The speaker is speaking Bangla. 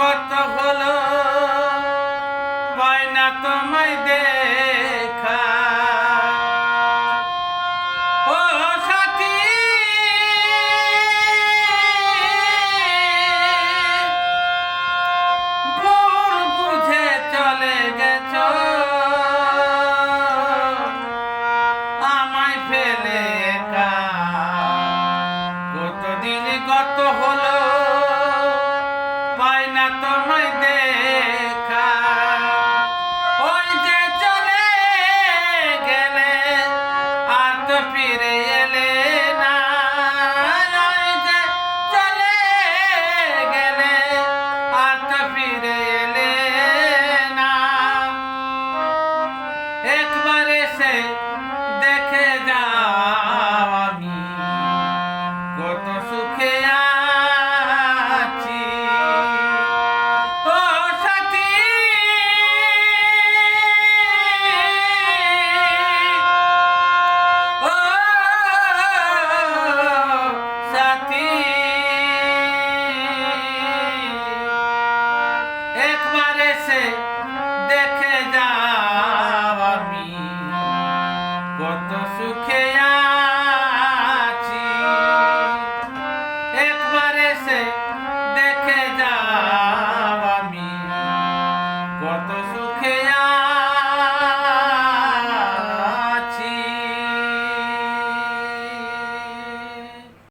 কত হলো পাই না তোমায় দেখা। ও সাথী ভুল বুঝে চলে গেছো আমায় ফেলে একা। কতদিন কত হলো পাই না তোমায় দেখা। ওই যে চলে গেলে আর তো ফিরে এলে না। ওই যে চলে গেলে আর তো ফিরে এলে না। একবার এসে দেখে যাও আমি কত সুখে আছি। ও সাথী ও সাথী একবার এসে দেখে যাও আমি কত সুখে